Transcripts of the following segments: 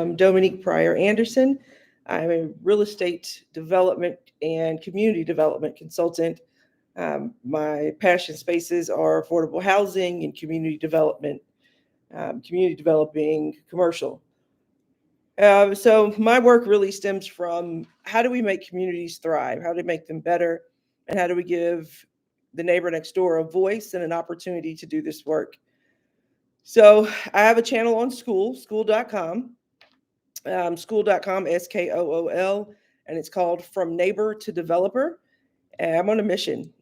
I'm Dominique Pryor Anderson. I'm a real estate development and community development consultant. My passion spaces are affordable housing and community development, community developing commercial. So my work really stems from how do we make communities thrive? How do we make them better? And how do we give the neighbor next door a voice and an opportunity to do this work? So I have a channel on school.com, school.com, SKOOL, and it's called From Neighbor to Developer. And I'm on a mission.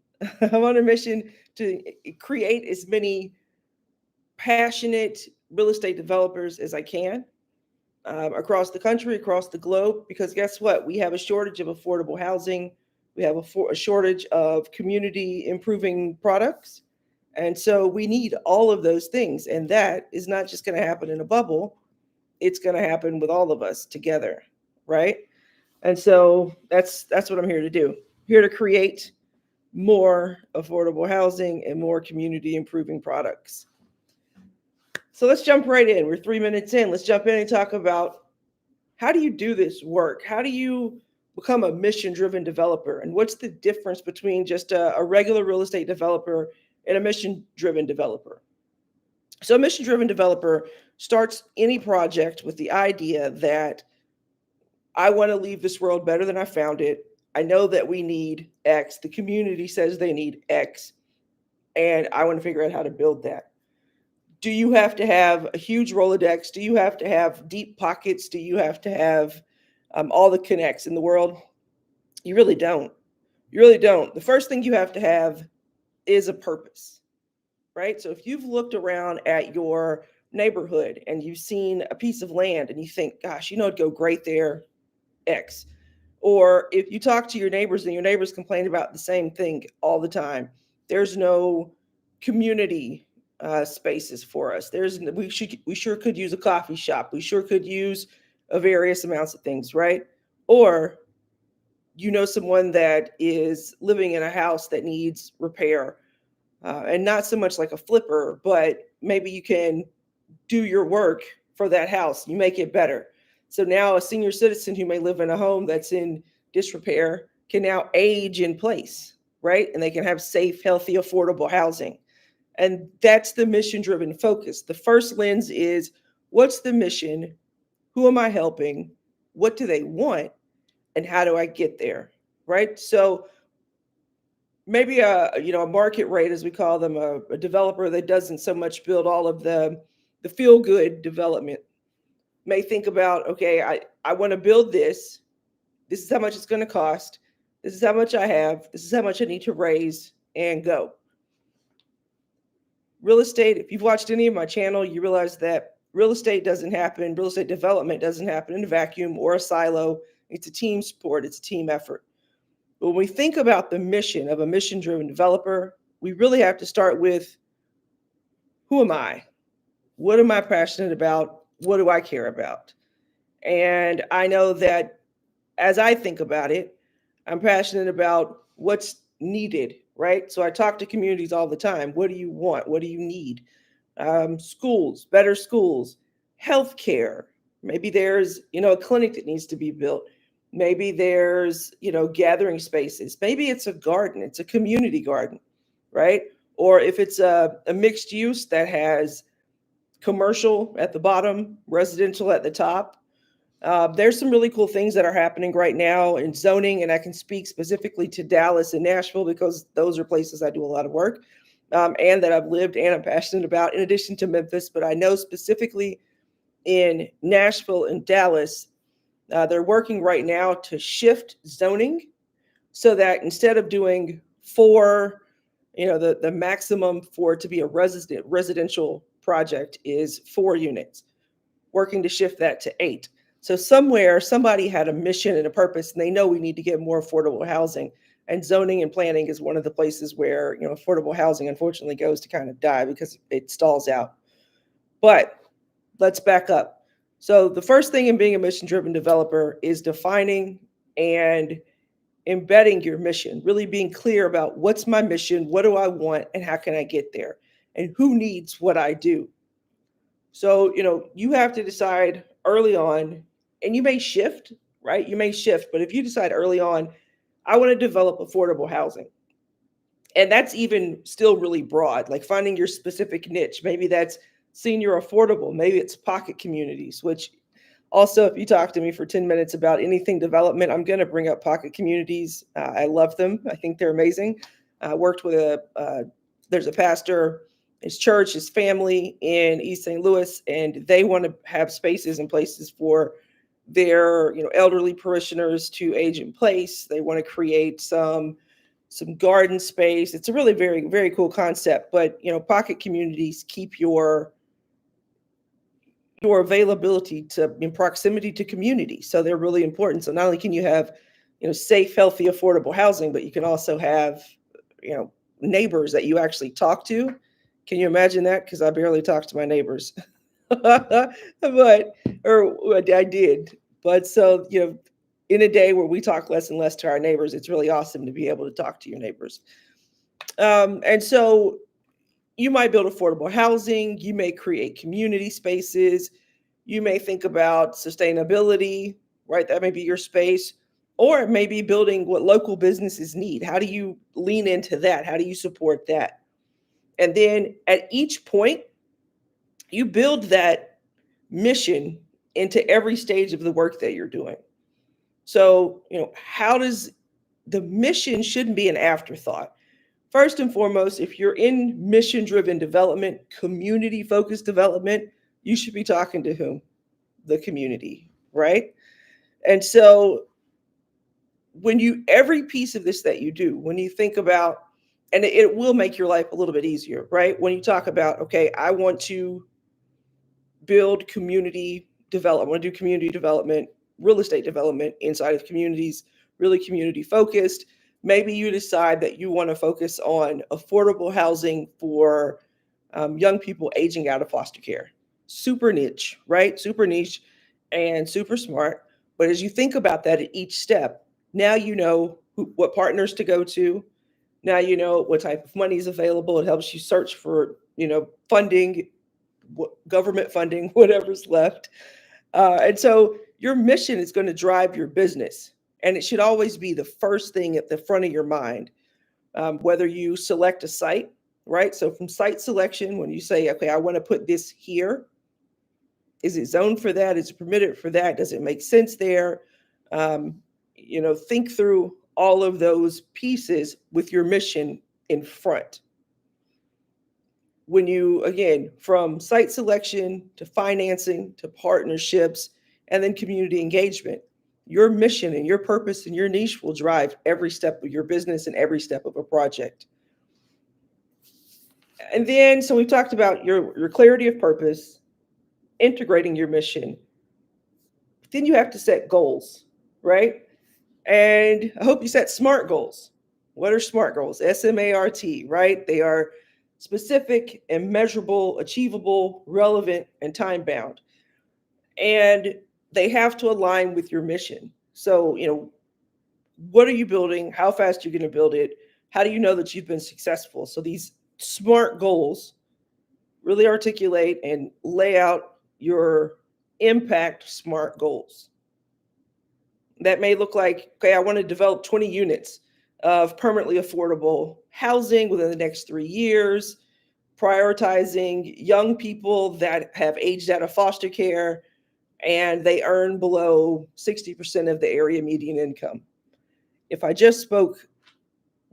I'm on a mission to create as many passionate real estate developers as I can across the country, across the globe, because guess what? We have a shortage of affordable housing. We have a shortage of community improving products. And so we need all of those things. And that is not just going to happen in a bubble, it's going to happen with all of us together, right? And so that's what I'm here to do. Here to create more affordable housing and more community improving products. So let's jump right in. We're 3 minutes in. Let's jump in and talk about how do you do this work? How do you become a mission driven developer? And what's the difference between just a regular real estate developer and a mission driven developer? So, a mission driven developer starts any project with the idea that I want to leave this world better than I found it. I know that we need X. The community says they need X. And I want to figure out how to build that. Do you have to have a huge Rolodex? Do you have to have deep pockets? Do you have to have all the connects in the world? You really don't. You really don't. The first thing you have to have is a purpose, right? So if you've looked around at your neighborhood and you've seen a piece of land and you think, gosh, it'd go great there, X. Or if you talk to your neighbors and your neighbors complain about the same thing all the time, there's no community spaces for us. We sure could use a coffee shop. We sure could use a various amounts of things, right? Or someone that is living in a house that needs repair, and not so much like a flipper, but maybe you can do your work for that house. You make it better. So now a senior citizen who may live in a home that's in disrepair can now age in place, right? And they can have safe, healthy, affordable housing. And that's the mission driven focus. The first lens is what's the mission? Who am I helping? What do they want? And how do I get there? Right. So maybe a market rate, as we call them, a developer that doesn't so much build all of the feel good development may think about, okay, I want to build this. This is how much it's going to cost. This is how much I have. This is how much I need to raise and go. Real estate, if you've watched any of my channel, you realize that real estate development doesn't happen in a vacuum or a silo. It's a team sport. It's a team effort. But when we think about the mission of a mission-driven developer, we really have to start with, who am I? What am I passionate about? What do I care about? And I know that as I think about it, I'm passionate about what's needed, right? So I talk to communities all the time. What do you want? What do you need? Schools, better schools, healthcare. Maybe there's, a clinic that needs to be built. Maybe there's, gathering spaces. Maybe it's a garden. It's a community garden, right? Or if it's a mixed use that has commercial at the bottom, residential at the top. There's some really cool things that are happening right now in zoning, and I can speak specifically to Dallas and Nashville because those are places I do a lot of work, and that I've lived and I'm passionate about, in addition to Memphis. But I know specifically in Nashville and Dallas, they're working right now to shift zoning so that instead of doing four, the maximum for it to be a residential project is 4 units, working to shift that to 8. So somewhere somebody had a mission and a purpose, and they know we need to get more affordable housing. And zoning and planning is one of the places where, affordable housing unfortunately goes to kind of die because it stalls out. But let's back up. So the first thing in being a mission-driven developer is defining and embedding your mission, really being clear about what's my mission, what do I want, and how can I get there, and who needs what I do. So, you have to decide, early on, and you may shift, right? You may shift, but if you decide early on, I want to develop affordable housing, and that's even still really broad, like finding your specific niche. Maybe that's senior affordable, maybe it's pocket communities, which also, if you talk to me for 10 minutes about anything development, I'm going to bring up pocket communities. I love them. I think they're amazing. I worked with there's a pastor, his church, his family in East St. Louis, and they want to have spaces and places for their, elderly parishioners to age in place. They want to create some garden space. It's a really very, very cool concept, but, pocket communities keep your availability to in proximity to community. So they're really important. So not only can you have, safe, healthy, affordable housing, but you can also have, neighbors that you actually talk to. Can you imagine that? Because I barely talk to my neighbors, but or I did. But so in a day where we talk less and less to our neighbors, it's really awesome to be able to talk to your neighbors. And so you might build affordable housing, you may create community spaces, you may think about sustainability, right? That may be your space, or it may be building what local businesses need. How do you lean into that? How do you support that? And then at each point, you build that mission into every stage of the work that you're doing. So, how does the mission shouldn't be an afterthought. First and foremost, if you're in mission driven development, community focused development, you should be talking to whom? The community, right? And so every piece of this that you do, when you think about, and it will make your life a little bit easier, right? When you talk about, okay, I want to build community development, I want to do community development, real estate development inside of communities, really community focused. Maybe you decide that you want to focus on affordable housing for young people aging out of foster care. Super niche, right? Super niche and super smart. But as you think about that at each step, now you know what partners to go to. Now you know what type of money is available. It helps you search for, funding, government funding, whatever's left. And so your mission is going to drive your business. And it should always be the first thing at the front of your mind, whether you select a site, right? So from site selection, when you say, okay, I want to put this here, is it zoned for that? Is it permitted for that? Does it make sense there? Think through all of those pieces with your mission in front. When you, again, from site selection to financing to partnerships and then community engagement, your mission and your purpose and your niche will drive every step of your business and every step of a project. And then, so we talked about your clarity of purpose, integrating your mission. Then you have to set goals, right? And I hope you set SMART goals. What are SMART goals? SMART, right? They are specific and measurable, achievable, relevant, and time bound. And they have to align with your mission. So, what are you building? How fast are you going to build it? How do you know that you've been successful? So these SMART goals really articulate and lay out your impact SMART goals. That may look like, okay, I want to develop 20 units of permanently affordable housing within the next 3 years, prioritizing young people that have aged out of foster care and they earn below 60% of the area median income. If I just spoke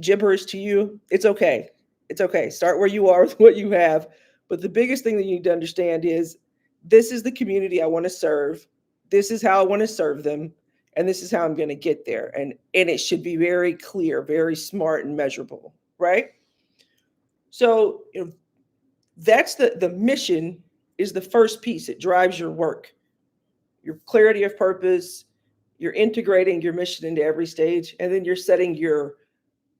gibberish to you, it's okay. It's okay. Start where you are with what you have. But the biggest thing that you need to understand is this is the community I want to serve. This is how I want to serve them. And this is how I'm going to get there. And it should be very clear, very smart and measurable, right? So that's the mission is the first piece. It drives your work, your clarity of purpose, you're integrating your mission into every stage, and then you're setting your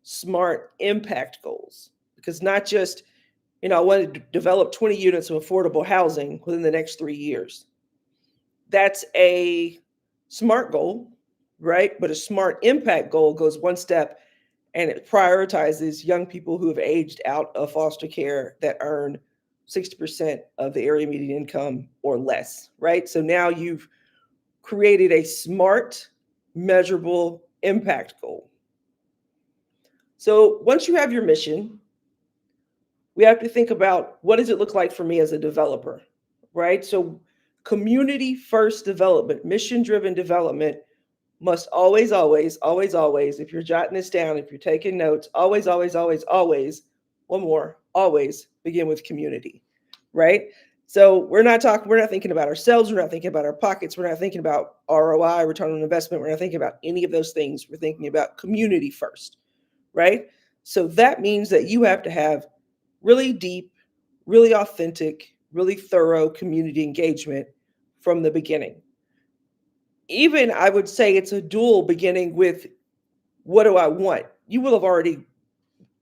SMART impact goals. Because not just, I want to develop 20 units of affordable housing within the next 3 years. That's a SMART goal, right? But a SMART impact goal goes one step and it prioritizes young people who have aged out of foster care that earn 60% of the area median income or less, right? So now you've created a smart, measurable impact goal. So once you have your mission, we have to think about what does it look like for me as a developer, right? So community first development, mission driven development must always, always, always, always, if you're jotting this down, if you're taking notes, always, always, always, always, one more, always begin with community, right? So we're not thinking about ourselves, we're not thinking about our pockets, we're not thinking about ROI, return on investment, we're not thinking about any of those things. We're thinking about community first, right? So that means that you have to have really deep, really authentic, really thorough community engagement from the beginning. Even I would say it's a dual beginning with what do I want? You will have already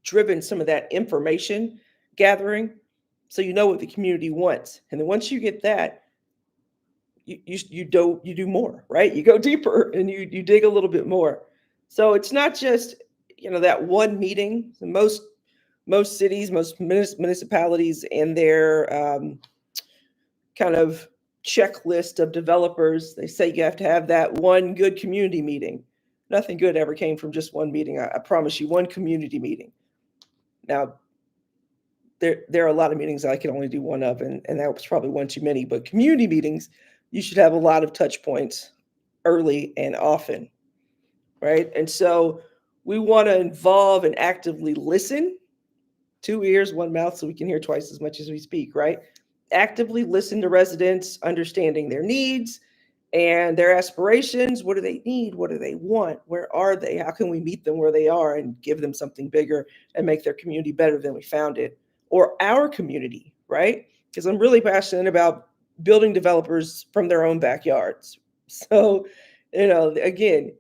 driven some of that information gathering, so you know what the community wants. And then once you get that, you do more, right? You go deeper and you dig a little bit more. So it's not just that one meeting. Most cities, most municipalities, and their kind of checklist of developers, they say you have to have that one good community meeting. Nothing good ever came from just one meeting. I promise you, one community meeting. Now, there are a lot of meetings I can only do one of, and that was probably one too many. But community meetings, you should have a lot of touch points early and often, right? And so we want to involve and actively listen. 2 ears, 1 mouth, so we can hear twice as much as we speak, right? Actively listen to residents, understanding their needs and their aspirations. What do they need? What do they want? Where are they? How can we meet them where they are and give them something bigger and make their community better than we found it? Or our community, right? Because I'm really passionate about building developers from their own backyards. So, again,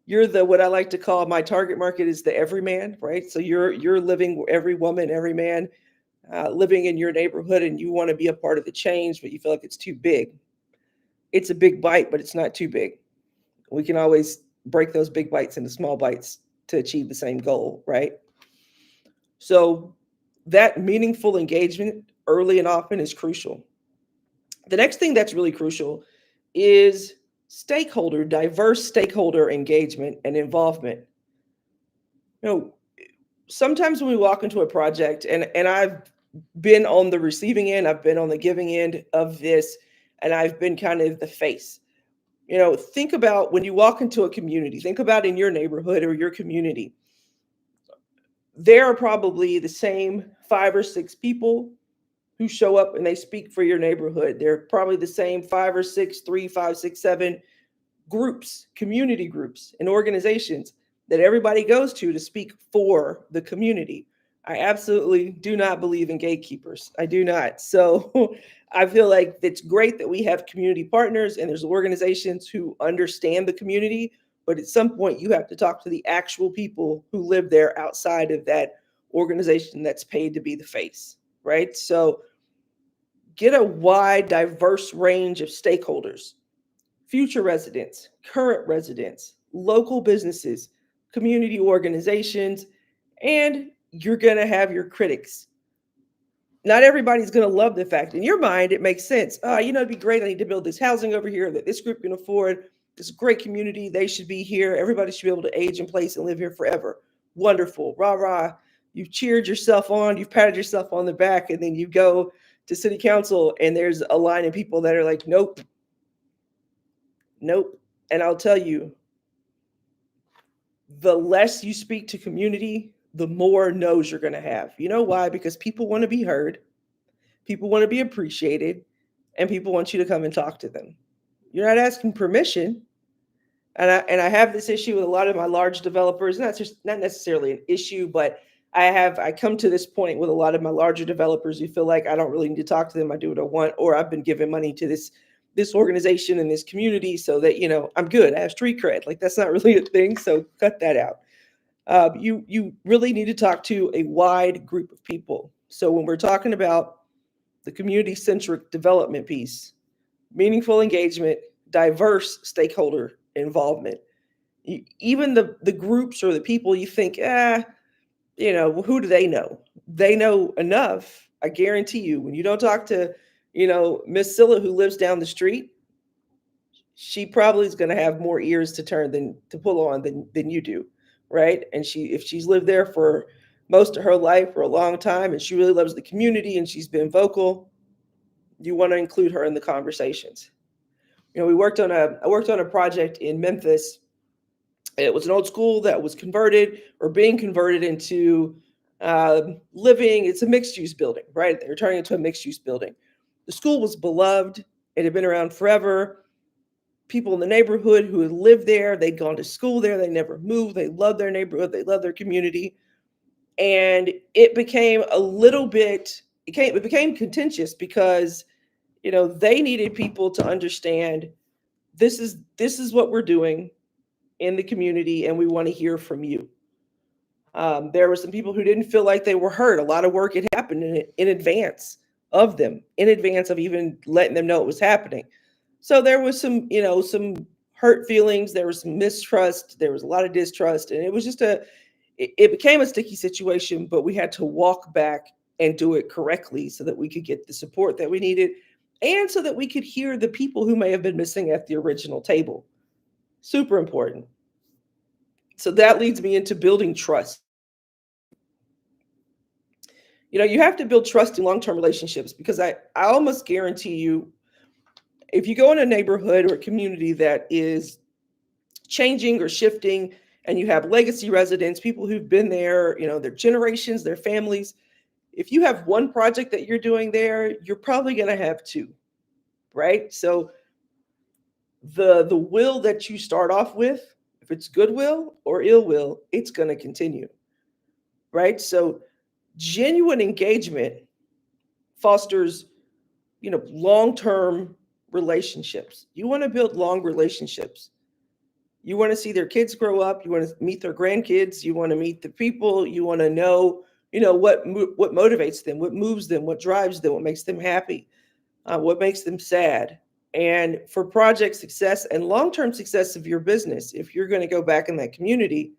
you're what I like to call my target market is the everyman, right? So you're living, every woman, every man, living in your neighborhood, and you want to be a part of the change, but you feel like it's too big. It's a big bite, but it's not too big. We can always break those big bites into small bites to achieve the same goal, right? So that meaningful engagement early and often is crucial. The next thing that's really crucial is diverse stakeholder engagement and involvement. Sometimes when we walk into a project, and I've been on the receiving end, I've been on the giving end of this, and I've been kind of the face. Think about when you walk into a community, think about in your neighborhood or your community. There are probably the same 5 or 6 people who show up and they speak for your neighborhood. They're probably the same 5 or 6, 3, 5, 6, 7 groups, community groups, and organizations that everybody goes to speak for the community. I absolutely do not believe in gatekeepers. I do not. So I feel like it's great that we have community partners and there's organizations who understand the community, but at some point you have to talk to the actual people who live there outside of that organization that's paid to be the face, right? So get a wide, diverse range of stakeholders: future residents, current residents, local businesses, community organizations, and you're going to have your critics. Not everybody's going to love the fact. In your mind, it makes sense. It'd be great. I need to build this housing over here that this group can afford. This great community. They should be here. Everybody should be able to age in place and live here forever. Wonderful. Rah, rah. You've cheered yourself on. You've patted yourself on the back. And then you go to city council and there's a line of people that are like, nope. Nope. And I'll tell you, the less you speak to community, the more no's you're going to have. You know why? Because people want to be heard, people want to be appreciated, and people want you to come and talk to them. You're not asking permission. And I have this issue with a lot of my large developers. Not necessarily an issue, but I come to this point with a lot of my larger developers who feel like I don't really need to talk to them. I do what I want, or I've been giving money to this organization in this community so that I'm good. I have street cred. Like, that's not really a thing. So cut that out. You really need to talk to a wide group of people. So when we're talking about the community-centric development piece, meaningful engagement, diverse stakeholder involvement, even the groups or the people you think, who do they know? They know enough. I guarantee you, when you don't talk to, Miss Scylla who lives down the street, she probably is going to have more ears to turn than to pull on than you do, right? And if she's lived there for most of her life for a long time and she really loves the community and she's been vocal, you want to include her in the conversations. I worked on a project in Memphis. It was an old school that was converted or being converted into living. It's a mixed use building, right? They're turning it into a mixed use building. The school was beloved. It had been around forever. People in the neighborhood who had lived there, they'd gone to school there, they never moved. They loved their neighborhood, they loved their community. And it became it became contentious because, they needed people to understand this is what we're doing in the community and we want to hear from you. There were some people who didn't feel like they were heard. A lot of work had happened in advance of them, in advance of even letting them know it was happening. So there was some hurt feelings. There was some mistrust. There was a lot of distrust, and it was just it became a sticky situation. But we had to walk back and do it correctly so that we could get the support that we needed, and so that we could hear the people who may have been missing at the original table. Super important. So that leads me into building trust. You have to build trust in long-term relationships because I almost guarantee you, if you go in a neighborhood or a community that is changing or shifting and you have legacy residents, people who've been there, their generations, their families, if you have one project that you're doing there, you're probably going to have two, right? So the will that you start off with, if it's goodwill or ill will, it's going to continue, right? So genuine engagement fosters, long-term relationships. You want to build long relationships. You want to see their kids grow up. You want to meet their grandkids. You want to meet the people. You want to know, what motivates them, what moves them, what drives them, what makes them happy, what makes them sad. And for project success and long-term success of your business, if you're going to go back in that community,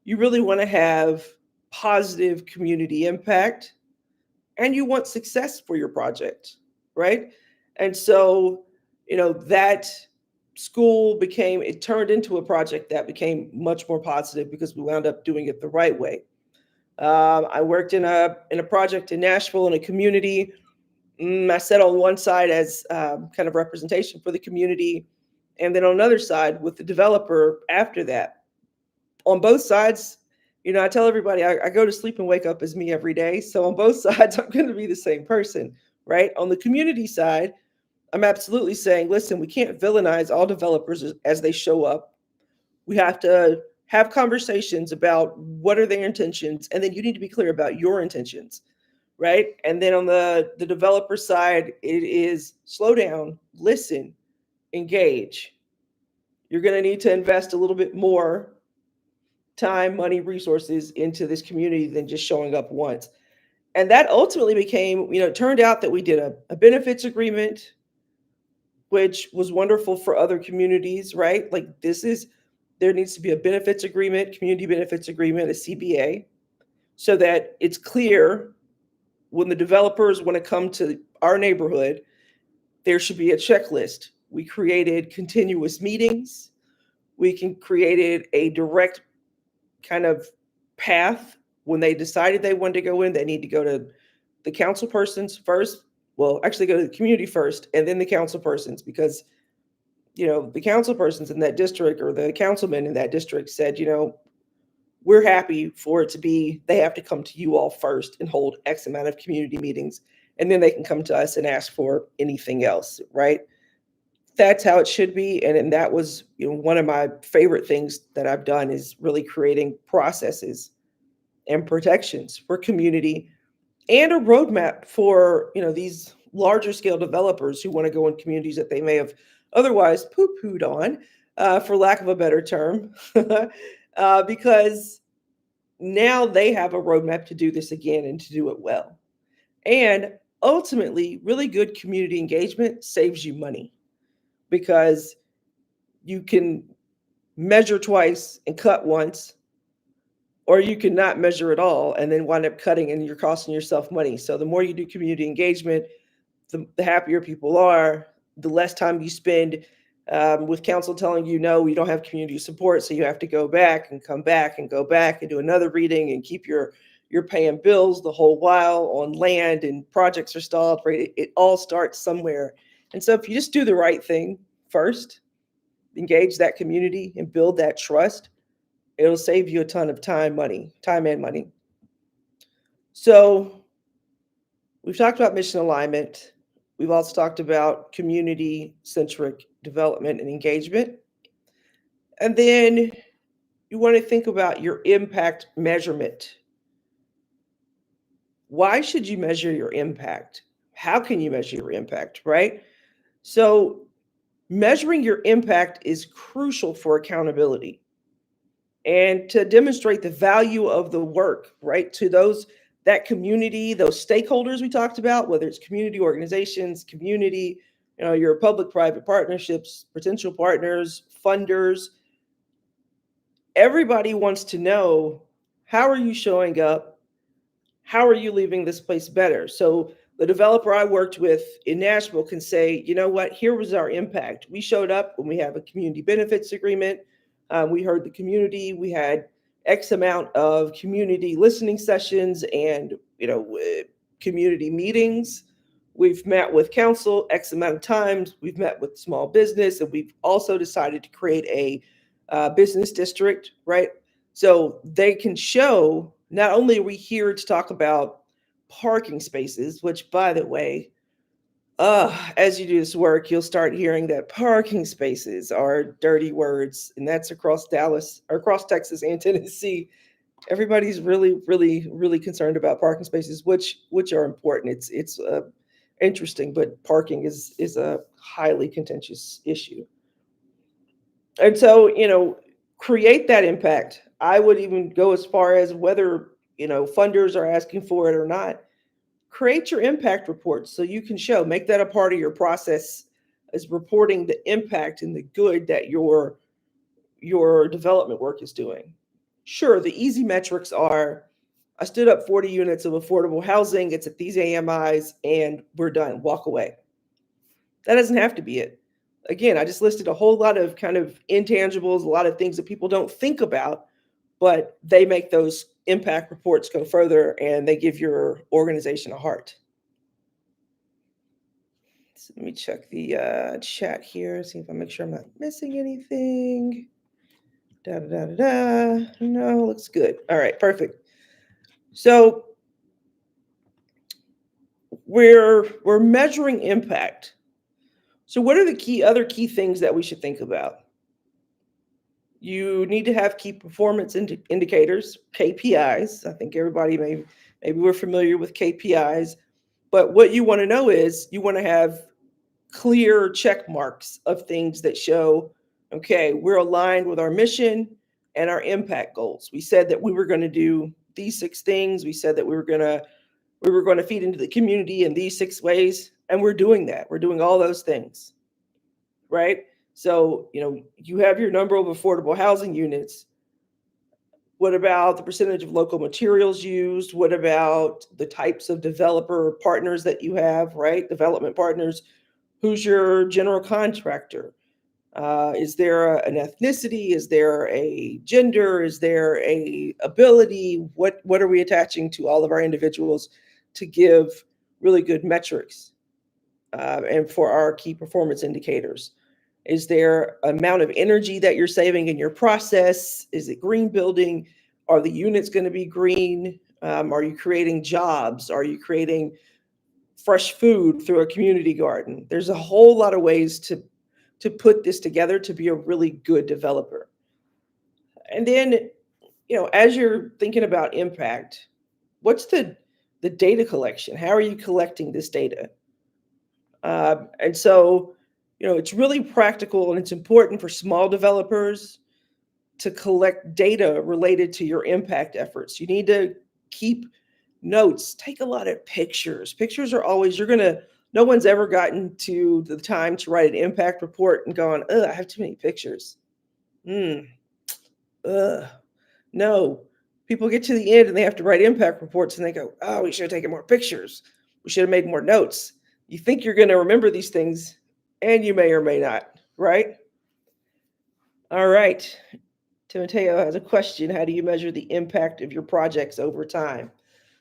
you really want to have positive community impact and you want success for your project, right? And so, that school it turned into a project that became much more positive because we wound up doing it the right way. I worked in a project in Nashville in a community. I sat on one side as kind of representation for the community, and then on another side with the developer after that. On both sides, I tell everybody I go to sleep and wake up as me every day. So on both sides, I'm going to be the same person, right? On the community side, I'm absolutely saying, listen, we can't villainize all developers as they show up. We have to have conversations about what are their intentions, and then you need to be clear about your intentions, right? And then on the developer side, it is slow down, listen, engage. You're going to need to invest a little bit more time, money, resources into this community than just showing up once. And that ultimately became, it turned out that we did a benefits agreement, which was wonderful for other communities, right? Like there needs to be a benefits agreement, community benefits agreement, a CBA, so that it's clear when the developers want to come to our neighborhood, there should be a checklist. We created continuous meetings. We created a direct kind of path. When they decided they wanted to go in, they need to go to the council persons first. Well, actually go to the community first and then the council persons, because the council persons in that district or the councilman in that district said, we're happy for it to be, they have to come to you all first and hold X amount of community meetings, and then they can come to us and ask for anything else, right? That's how it should be. And that was, one of my favorite things that I've done is really creating processes and protections for community and a roadmap for, these larger scale developers who want to go in communities that they may have otherwise poo-pooed on, for lack of a better term, because now they have a roadmap to do this again and to do it well. And ultimately, really good community engagement saves you money because you can measure twice and cut once, or you can not measure at all and then wind up cutting and you're costing yourself money. So the more you do community engagement, the happier people are, the less time you spend with council telling you, no, we don't have community support. So you have to go back and come back and go back and do another reading and keep you're paying bills the whole while on land and projects are stalled, right? It all starts somewhere. And so if you just do the right thing first, engage that community and build that trust, it'll save you a ton of time and money. So we've talked about mission alignment. We've also talked about community centric development and engagement. And then you want to think about your impact measurement. Why should you measure your impact? How can you measure your impact, right? So, measuring your impact is crucial for accountability and to demonstrate the value of the work, right? To that community, those stakeholders we talked about, whether it's community organizations, community, your public-private partnerships, potential partners, funders. Everybody wants to know, how are you showing up? How are you leaving this place better? So the developer I worked with in Nashville can say, you know what, here was our impact. We showed up when we have a community benefits agreement. We heard the community. We had X amount of community listening sessions and community meetings. We've met with council X amount of times. We've met with small business, and we've also decided to create a business district, right? So they can show, not only are we here to talk about parking spaces, which, by the way, as you do this work, you'll start hearing that parking spaces are dirty words, and that's across Dallas, or across Texas and Tennessee. Everybody's really, really, really concerned about parking spaces, which are important. It's interesting, but parking is a highly contentious issue. And so, create that impact. I would even go as far as, whether, funders are asking for it or not, create your impact reports so you can make that a part of your process, as reporting the impact and the good that your development work is doing. Sure, the easy metrics are, I stood up 40 units of affordable housing, it's at these AMIs, and we're done, walk away. That doesn't have to be it. Again, I just listed a whole lot of kind of intangibles, a lot of things that people don't think about, but they make those impact reports go further, and they give your organization a heart. So let me check the chat here, see if I make sure I'm not missing anything. No, looks good. All right, perfect. So we're measuring impact. So what are the other key things that we should think about? You need to have key performance indicators, KPIs. I think everybody maybe we're familiar with KPIs, but what you want to know is, you want to have clear check marks of things that show, okay, we're aligned with our mission and our impact goals. We said that we were going to do these 6 things. We said that we were going to feed into the community in these 6 ways, and we're doing that. We're doing all those things, right? So, you have your number of affordable housing units. What about the percentage of local materials used? What about the types of developer partners that you have, right? Development partners. Who's your general contractor? Is there an ethnicity? Is there a gender? Is there a ability? What are we attaching to all of our individuals to give really good metrics and for our key performance indicators? Is there amount of energy that you're saving in your process? Is it green building? Are the units going to be green? Are you creating jobs? Are you creating fresh food through a community garden? There's a whole lot of ways to put this together to be a really good developer. And then, as you're thinking about impact, what's the data collection? How are you collecting this data? And so, it's really practical, and it's important for small developers to collect data related to your impact efforts. You need to keep notes, take a lot of pictures. Pictures are always, no one's ever gotten to the time to write an impact report and gone, I have too many pictures. No, People get to the end and they have to write impact reports and they go, oh, we should have taken more pictures. We should have made more notes. You think you're going to remember these things and you may or may not, right? All right. Timoteo has a question. How do you measure the impact of your projects over time?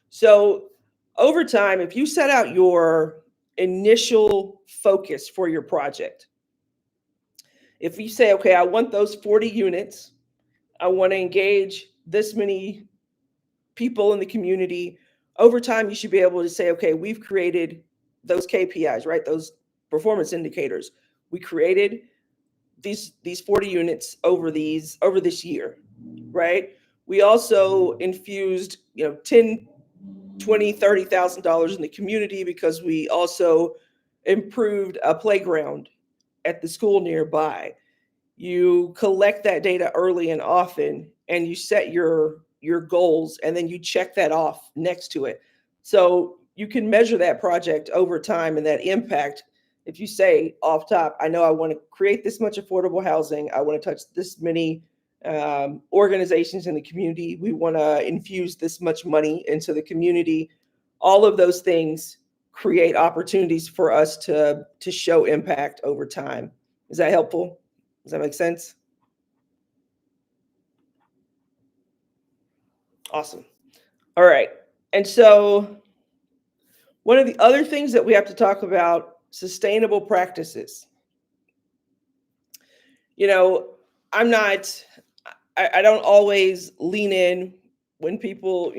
So, over time, if you set out your initial focus for your project, if you say, okay, I want those 40 units, I want to engage this many people in the community, over time, you should be able to say, okay, we've created those KPIs, right? Those performance indicators. We created these 40 units over this year, right? We also infused, 10, 20, $30,000 in the community because we also improved a playground at the school nearby. You collect that data early and often, and you set your goals, and then you check that off next to it. So you can measure that project over time and that impact. If you say off top, I know I want to create this much affordable housing, I want to touch this many organizations in the community, we want to infuse this much money into the community. All of those things create opportunities for us to show impact over time. Is that helpful? Does that make sense? Awesome. All right. And so one of the other things that we have to talk about, sustainable practices. You know, I'm not, I don't always lean in when people,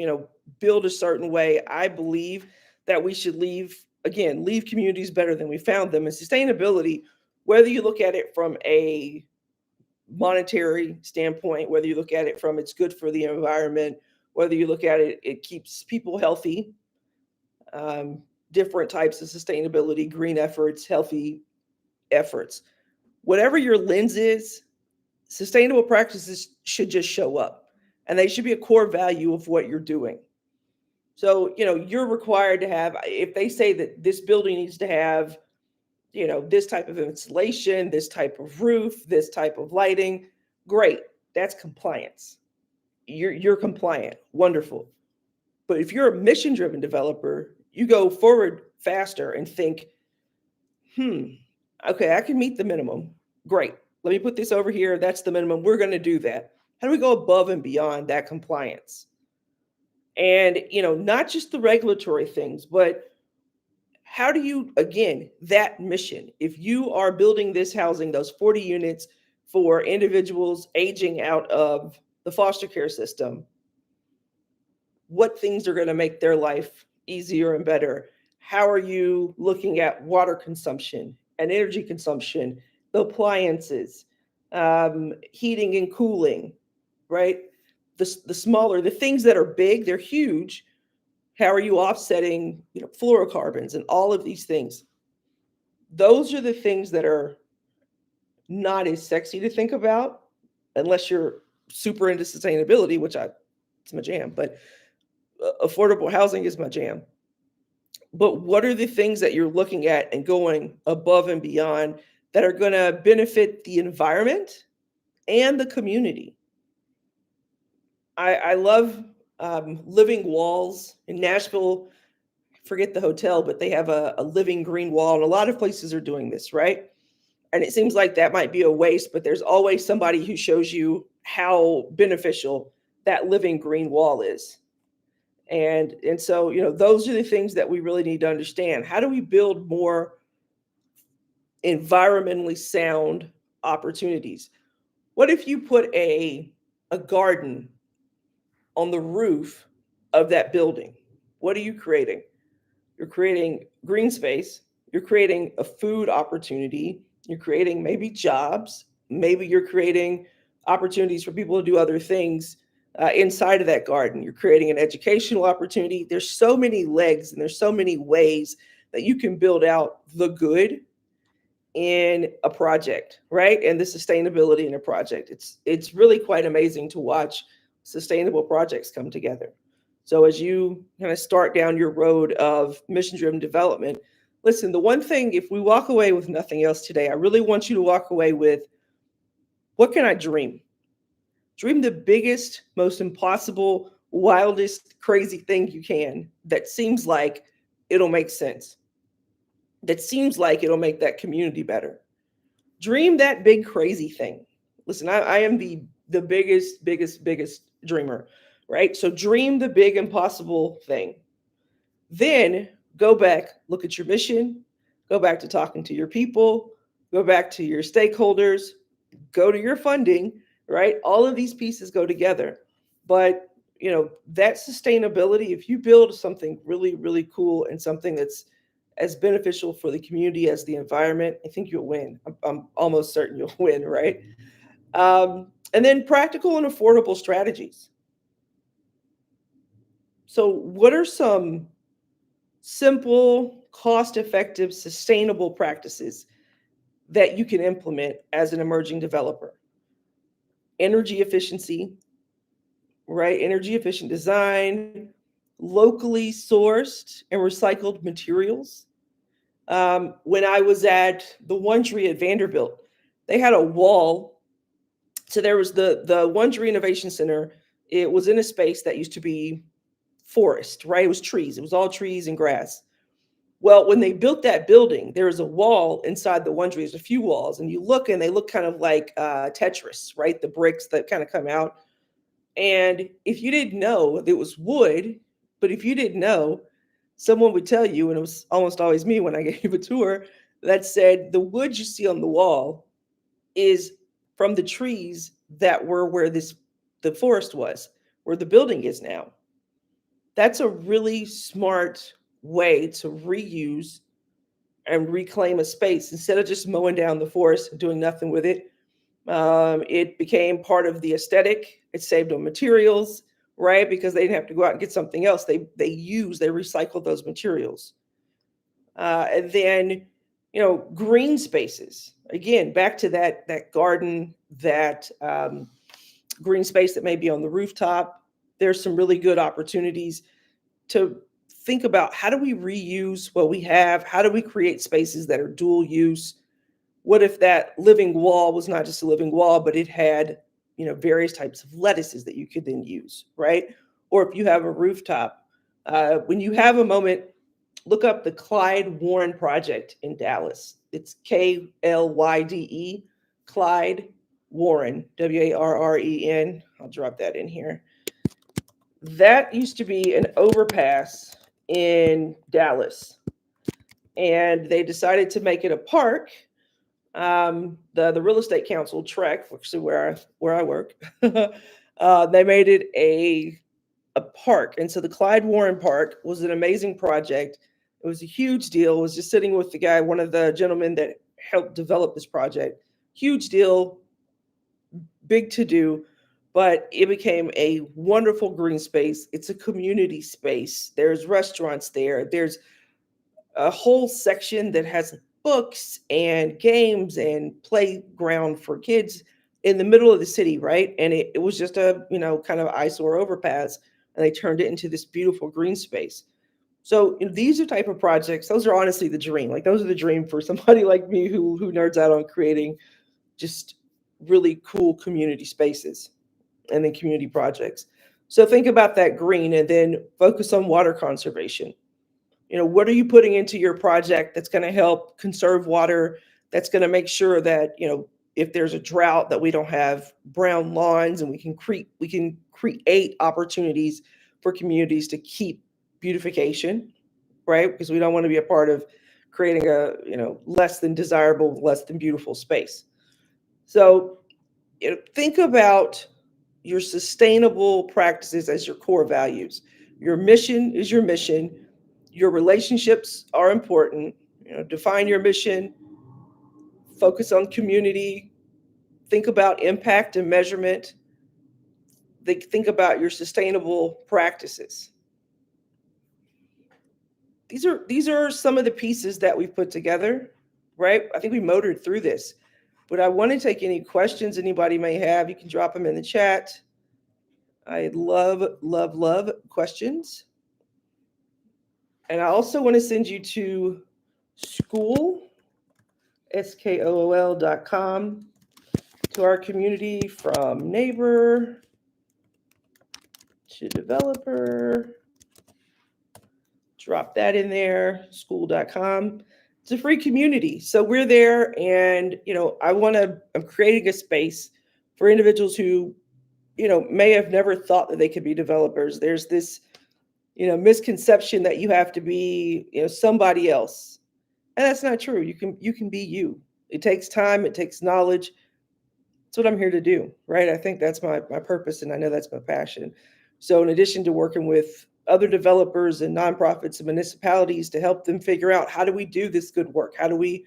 build a certain way. I believe that we should leave communities better than we found them. And sustainability, whether you look at it from a monetary standpoint, whether you look at it from it's good for the environment, whether you look at it, it keeps people healthy, different types of sustainability, green efforts, healthy efforts. Whatever your lens is, sustainable practices should just show up and they should be a core value of what you're doing. So, you're required to have, if they say that this building needs to have, this type of insulation, this type of roof, this type of lighting, great. That's compliance. You're compliant. Wonderful. But if you're a mission driven developer, you go forward faster and think, okay, I can meet the minimum. Great. Let me put this over here. That's the minimum. We're going to do that. How do we go above and beyond that compliance? And, not just the regulatory things, but how do you, again, that mission, if you are building this housing, those 40 units for individuals aging out of the foster care system, what things are going to make their life easier and better? How are you looking at water consumption and energy consumption, the appliances, heating and cooling, right? The things that are big, they're huge. How are you offsetting, fluorocarbons and all of these things? Those are the things that are not as sexy to think about unless you're super into sustainability, which it's my jam, but affordable housing is my jam. But what are the things that you're looking at and going above and beyond that are going to benefit the environment and the community? I love Living Walls in Nashville. Forget the hotel, but they have a living green wall, and a lot of places are doing this, right? And it seems like that might be a waste, but there's always somebody who shows you how beneficial that living green wall is. And so, those are the things that we really need to understand. How do we build more environmentally sound opportunities? What if you put a garden on the roof of that building? What are you creating? You're creating green space, you're creating a food opportunity, you're creating maybe jobs, maybe you're creating opportunities for people to do other things inside of that garden. You're creating an educational opportunity. There's so many legs and there's so many ways that you can build out the good in a project, right? And the sustainability in a project. It's really quite amazing to watch sustainable projects come together. So as you kind of start down your road of mission-driven development, listen, the one thing, if we walk away with nothing else today, I really want you to walk away with, what can I dream? Dream the biggest, most impossible, wildest, crazy thing you can that seems like it'll make sense, that seems like it'll make that community better. Dream that big, crazy thing. Listen, I am the biggest dreamer, right? So dream the big, impossible thing. Then go back, look at your mission, go back to talking to your people, go back to your stakeholders, go to your funding, right? All of these pieces go together. But, that sustainability, if you build something really, really cool and something that's as beneficial for the community as the environment, I think you'll win. I'm almost certain you'll win, right? And then practical and affordable strategies. So, what are some simple, cost effective, sustainable practices that you can implement as an emerging developer? Energy efficiency, right? Energy efficient design, locally sourced and recycled materials. When I was at the Wondery at Vanderbilt, they had a wall. So there was the Wondery Innovation Center. It was in a space that used to be forest, right? It was trees. It was all trees and grass. Well, when they built that building, there was a wall inside the Wondery. There's a few walls, and you look, and they look kind of like Tetris, right? The bricks that kind of come out. And if you didn't know, it was wood, but if you didn't know, someone would tell you, and it was almost always me when I gave a tour, that said the wood you see on the wall is from the trees that were where the forest was, where the building is now. That's a really smart way to reuse and reclaim a space instead of just mowing down the forest and doing nothing with it. It became part of the aesthetic. It saved on materials, right? Because they didn't have to go out and get something else. They recycled those materials. And then, green spaces. Again, back to that garden, that green space that may be on the rooftop. There's some really good opportunities to think about, how do we reuse what we have? How do we create spaces that are dual use? What if that living wall was not just a living wall, but it had, various types of lettuces that you could then use, right? Or if you have a rooftop, when you have a moment, look up the Clyde Warren Project in Dallas. It's KLYDE, Clyde Warren, WARREN. I'll drop that in here. That used to be an overpass in Dallas, and they decided to make it a park. The real estate council, TREC, which is where I work, they made it a park. And so the Clyde Warren Park was an amazing project. It was a huge deal. I was just sitting with the guy, one of the gentlemen that helped develop this project. Huge deal, big to do, but it became a wonderful green space. It's a community space. There's restaurants there. There's a whole section that has books and games and playground for kids in the middle of the city, right? And it was just a, kind of eyesore overpass, and they turned it into this beautiful green space. So these are type of projects. Those are honestly the dream. Like, those are the dream for somebody like me who nerds out on creating just really cool community spaces and then community projects. So think about that green, and then focus on water conservation. What are you putting into your project that's going to help conserve water, that's going to make sure that, if there's a drought, that we don't have brown lawns, and we can create opportunities for communities to keep beautification, right? Because we don't want to be a part of creating a, less than desirable, less than beautiful space. So, think about your sustainable practices as your core values. Your mission is your mission. Your relationships are important. Define your mission, focus on community, think about impact and measurement. Think about your sustainable practices. These are some of the pieces that we've put together, right? I think we motored through this, but I want to take any questions anybody may have. You can drop them in the chat. I love questions. And I also want to send you to school.com, to our community, from neighbor developer. Drop that in there, school.com. It's a free community. So we're there, and I'm creating a space for individuals who, may have never thought that they could be developers. There's this, misconception that you have to be, somebody else. And that's not true. You can be you. It takes time, it takes knowledge. That's what I'm here to do, right? I think that's my purpose, and I know that's my passion. So in addition to working with other developers and nonprofits and municipalities to help them figure out, how do we do this good work? How do we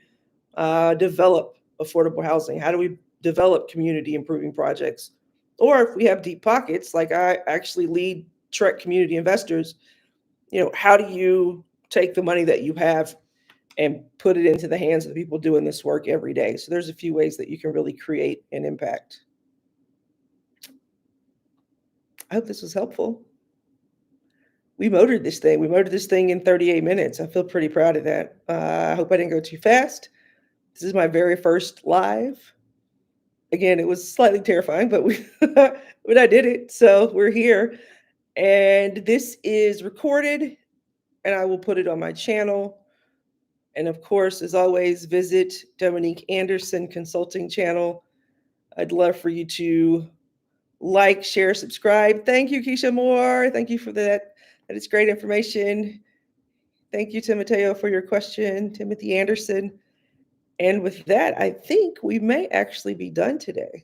develop affordable housing? How do we develop community improving projects? Or if we have deep pockets, like I actually lead Trek Community Investors, how do you take the money that you have and put it into the hands of the people doing this work every day? So there's a few ways that you can really create an impact. I hope this was helpful. We motored this thing. We motored this thing in 38 minutes. I feel pretty proud of that. I hope I didn't go too fast. This is my very first live. Again, it was slightly terrifying, but but I did it. So we're here. And this is recorded, and I will put it on my channel. And of course, as always, visit Dominique Anderson Consulting channel. I'd love for you to like, share, subscribe. Thank you, Keisha Moore. Thank you for that. That is great information. Thank you, Timoteo, for your question, Timothy Anderson. And with that, I think we may actually be done today.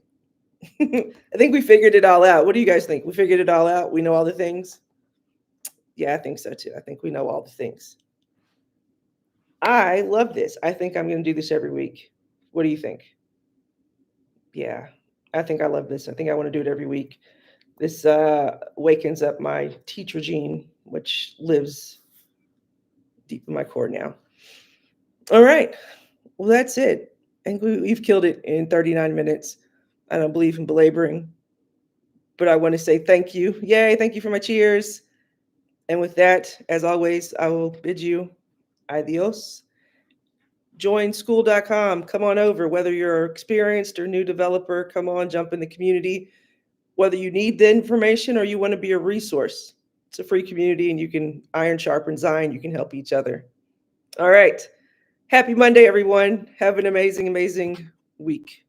I think we figured it all out. What do you guys think? We figured it all out? We know all the things? Yeah, I think so too. I think we know all the things. I love this. I think I'm going to do this every week. What do you think? Yeah, I think I love this. I think I want to do it every week. This wakens up my teacher gene, which lives deep in my core now. All right. Well, that's it. And we've killed it in 39 minutes. I don't believe in belaboring, but I want to say thank you. Yay, thank you for my cheers. And with that, as always, I will bid you adios. Join school.com. Come on over. Whether you're experienced or new developer, come on, jump in the community. Whether you need the information or you want to be a resource, it's a free community, and you can iron sharpens iron. You can help each other. All right. Happy Monday, everyone. Have an amazing, amazing week.